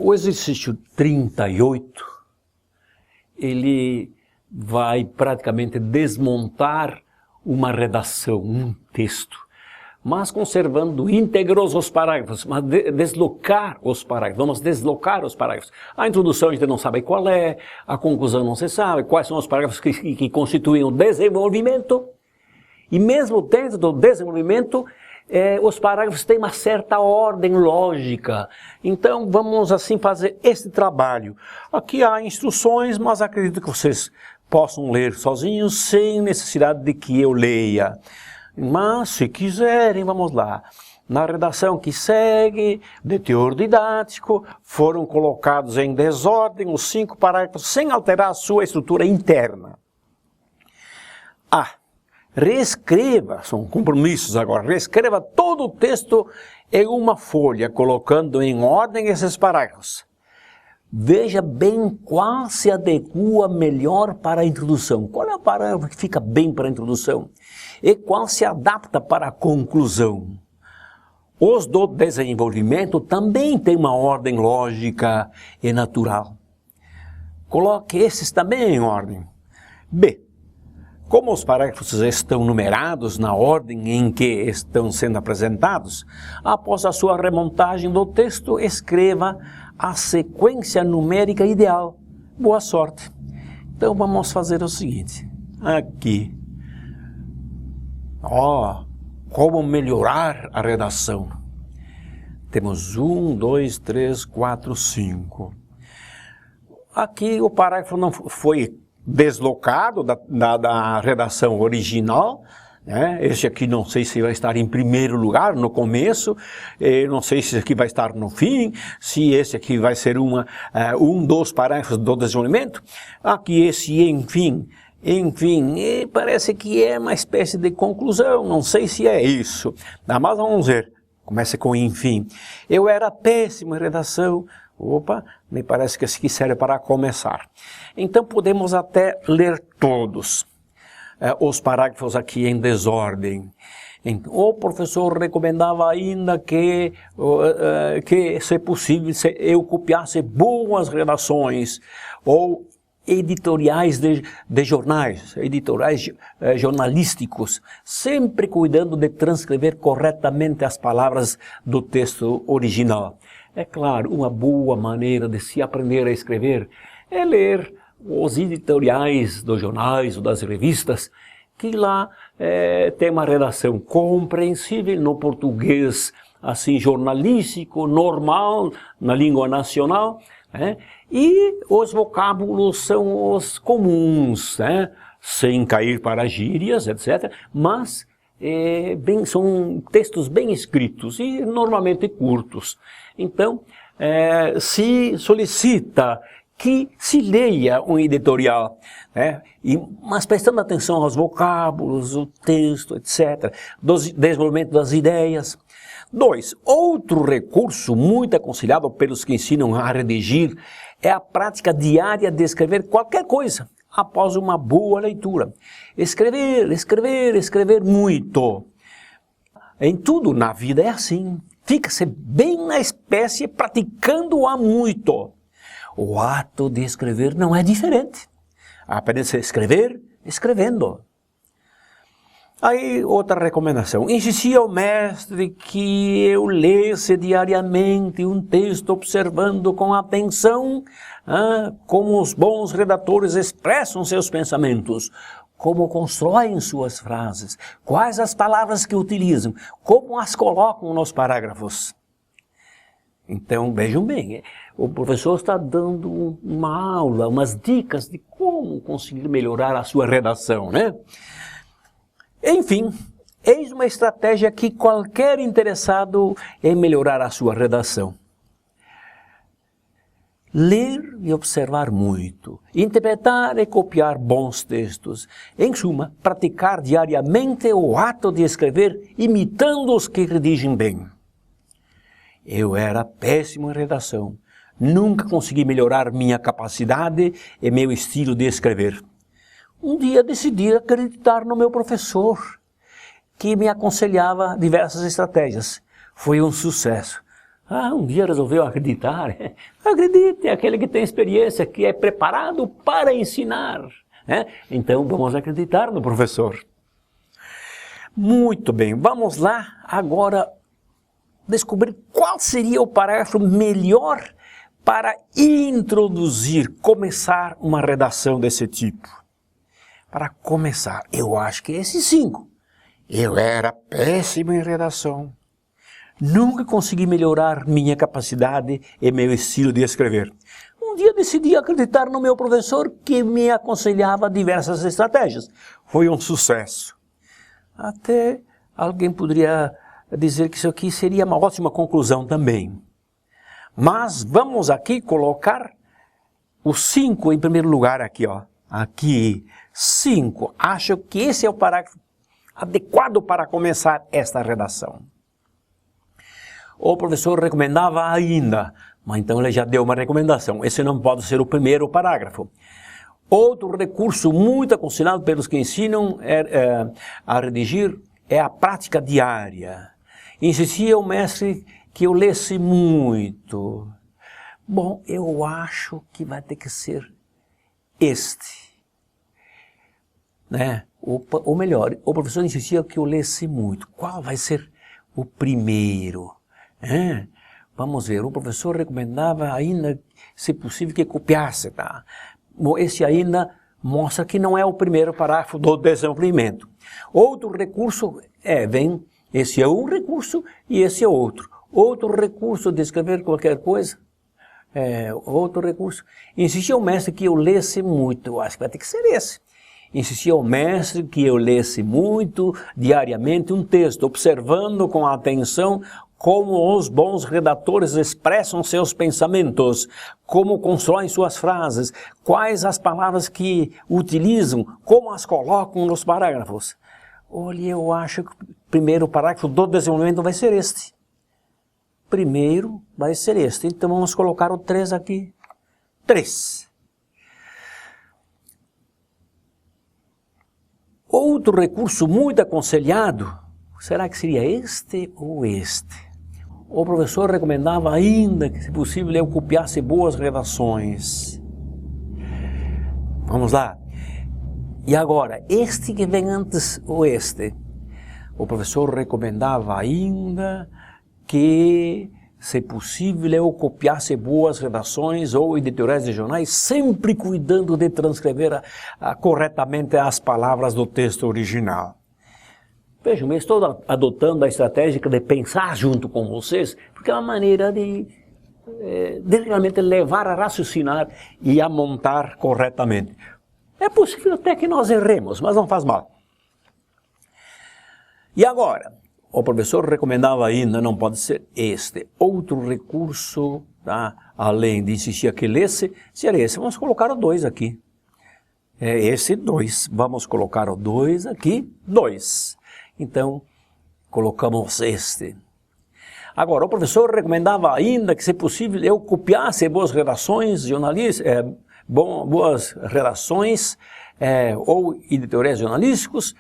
O exercício 38, ele vai praticamente desmontar uma redação, um texto, mas conservando íntegros os parágrafos, mas deslocar os parágrafos, vamos deslocar os parágrafos. A introdução a gente não sabe qual é, a conclusão não se sabe, quais são os parágrafos que constituem o desenvolvimento, e mesmo dentro do desenvolvimento, os parágrafos têm uma certa ordem lógica. Então, vamos assim fazer esse trabalho. Aqui há instruções, mas acredito que vocês possam ler sozinhos, sem necessidade de que eu leia. Mas, se quiserem, vamos lá. Na redação que segue, de teor didático, foram colocados em desordem os 5 parágrafos, sem alterar a sua estrutura interna. Reescreva, são compromissos agora, reescreva todo o texto em uma folha, colocando em ordem esses parágrafos. Veja bem qual se adequa melhor para a introdução. Qual é o parágrafo que fica bem para a introdução? E qual se adapta para a conclusão? Os do desenvolvimento também têm uma ordem lógica e natural. Coloque esses também em ordem. B. Como os parágrafos estão numerados na ordem em que estão sendo apresentados, após a sua remontagem do texto, escreva a sequência numérica ideal. Boa sorte! Então vamos fazer o seguinte. Aqui. Como melhorar a redação? Temos 1, 2, 3, 4, 5. Aqui o parágrafo não foi deslocado da redação original, né? Esse aqui não sei se vai estar em primeiro lugar, no começo, não sei se esse aqui vai estar no fim, se esse aqui vai ser um dos parágrafos do desenvolvimento. Aqui esse enfim, parece que é uma espécie de conclusão, não sei se é isso, mas vamos ver. Começa com enfim. Eu era péssimo em redação. Me parece que esse aqui serve para começar. Então podemos até ler todos os parágrafos aqui em desordem. O professor recomendava ainda que se possível, eu copiasse boas redações ou editoriais de jornais, editoriais jornalísticos, sempre cuidando de transcrever corretamente as palavras do texto original. É claro, uma boa maneira de se aprender a escrever é ler os editoriais dos jornais ou das revistas, que lá tem uma redação compreensível no português, assim, jornalístico, normal, na língua nacional, e os vocábulos são os comuns, sem cair para gírias, etc., mas são textos bem escritos e normalmente curtos. Então, se solicita que se leia um editorial, mas prestando atenção aos vocábulos, o texto, etc., do desenvolvimento das ideias. 2. Outro recurso muito aconselhado pelos que ensinam a redigir é a prática diária de escrever qualquer coisa após uma boa leitura. Escrever muito. Em tudo na vida é assim. Fica-se bem na espécie praticando-a muito. O ato de escrever não é diferente. Aprende-se a escrever escrevendo. Aí, outra recomendação. Insistia ao mestre que eu lesse diariamente um texto observando com atenção como os bons redatores expressam seus pensamentos, como constroem suas frases, quais as palavras que utilizam, como as colocam nos parágrafos. Então, vejam bem, o professor está dando uma aula, umas dicas de como conseguir melhorar a sua redação, né? Enfim, eis uma estratégia que qualquer interessado em melhorar a sua redação. Ler e observar muito, interpretar e copiar bons textos. Em suma, praticar diariamente o ato de escrever, imitando os que redigem bem. Eu era péssimo em redação. Nunca consegui melhorar minha capacidade e meu estilo de escrever. Um dia decidi acreditar no meu professor, que me aconselhava diversas estratégias. Foi um sucesso. Ah, um dia resolveu acreditar. Acredite, é aquele que tem experiência, que é preparado para ensinar. Então, vamos acreditar no professor. Muito bem, vamos lá agora descobrir qual seria o parágrafo melhor para introduzir, começar uma redação desse tipo. Para começar, eu acho que esses 5. Eu era péssimo em redação. Nunca consegui melhorar minha capacidade e meu estilo de escrever. Um dia decidi acreditar no meu professor que me aconselhava diversas estratégias. Foi um sucesso. Até alguém poderia dizer que isso aqui seria uma ótima conclusão também. Mas vamos aqui colocar os 5 em primeiro lugar aqui, ó. Aqui, 5. Acho que esse é o parágrafo adequado para começar esta redação. O professor recomendava ainda, mas então ele já deu uma recomendação. Esse não pode ser o primeiro parágrafo. Outro recurso muito aconselhado pelos que ensinam a redigir é a prática diária. Insistia o mestre que eu lesse muito. Bom, eu acho que vai ter que ser este. Ou melhor, o professor insistia que eu lesse muito. Qual vai ser o primeiro? Vamos ver, o professor recomendava ainda, se possível, que copiasse, tá? Esse ainda mostra que não é o primeiro parágrafo do desenvolvimento. Outro recurso esse é um recurso e esse é outro. Outro recurso de escrever qualquer coisa, outro recurso. Insistia o mestre que eu lesse muito, eu acho que vai ter que ser esse. Insistia o mestre que eu lesse muito, diariamente, um texto, observando com atenção como os bons redatores expressam seus pensamentos, como constroem suas frases, quais as palavras que utilizam, como as colocam nos parágrafos. Olha, eu acho que o primeiro parágrafo do desenvolvimento vai ser este. Primeiro vai ser este. Então vamos colocar o 3 aqui. 3. Outro recurso muito aconselhado, será que seria este ou este? O professor recomendava ainda que, se possível, eu copiasse boas redações. Vamos lá. E agora, este que vem antes ou este? O professor recomendava ainda que, se possível, eu copiasse boas redações ou editoriais de jornais, sempre cuidando de transcrever corretamente as palavras do texto original. Vejam, eu estou adotando a estratégia de pensar junto com vocês, porque é uma maneira de realmente levar a raciocinar e a montar corretamente. É possível até que nós erremos, mas não faz mal. E agora, o professor recomendava ainda, não pode ser este, outro recurso, tá? Além de insistir que lesse, seria esse. Vamos colocar o 2 aqui. Esse 2. Vamos colocar o 2 aqui, 2. Então, colocamos este. Agora, o professor recomendava ainda que, se possível, eu copiasse boas redações jornalísticas, boas redações ou editoriais jornalísticos,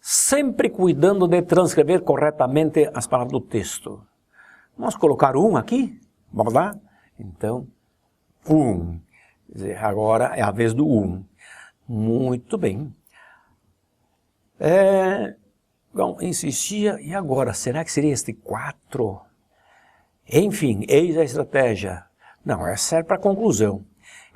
sempre cuidando de transcrever corretamente as palavras do texto. Vamos colocar 1 aqui? Vamos lá? Então, 1. Agora é a vez do 1. Muito bem. Bom, insistia, e agora? Será que seria este 4? Enfim, eis a estratégia. Não, essa serve para a conclusão.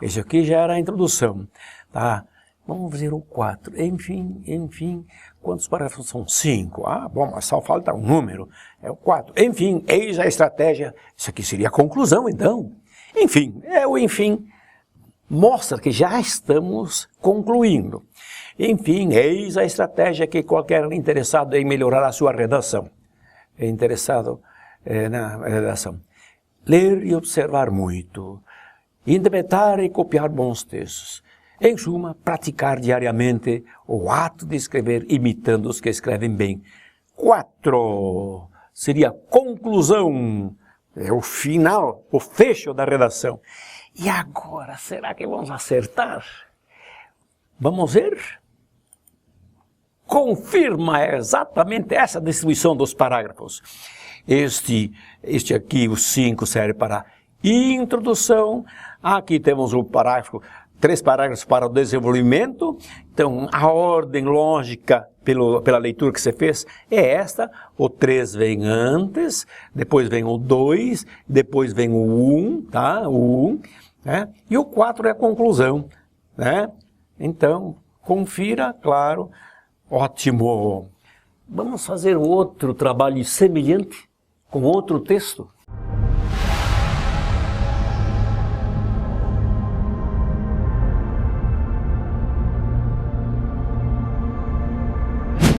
Esse aqui já era a introdução. Tá? Vamos fazer o 4. Enfim, quantos parágrafos são? 5. Bom, mas só falta um número. É o 4. Enfim, eis a estratégia. Isso aqui seria a conclusão, então. Enfim, mostra que já estamos concluindo. Enfim, eis a estratégia que qualquer interessado em melhorar a sua redação. Na redação. Ler e observar muito. Interpretar e copiar bons textos. Em suma, praticar diariamente o ato de escrever imitando os que escrevem bem. 4. Seria a conclusão, o final, o fecho da redação. E agora, será que vamos acertar? Vamos ver? Confirma exatamente essa distribuição dos parágrafos. Este aqui, o 5, serve para introdução. Aqui temos o parágrafo, 3 parágrafos para o desenvolvimento. Então, a ordem lógica pela leitura que você fez é esta. O 3 vem antes, depois vem o 2, depois vem o 1, tá? O 1, né? E o 4 é a conclusão, né? Então, confira, claro. Ótimo. Vamos fazer outro trabalho semelhante com outro texto?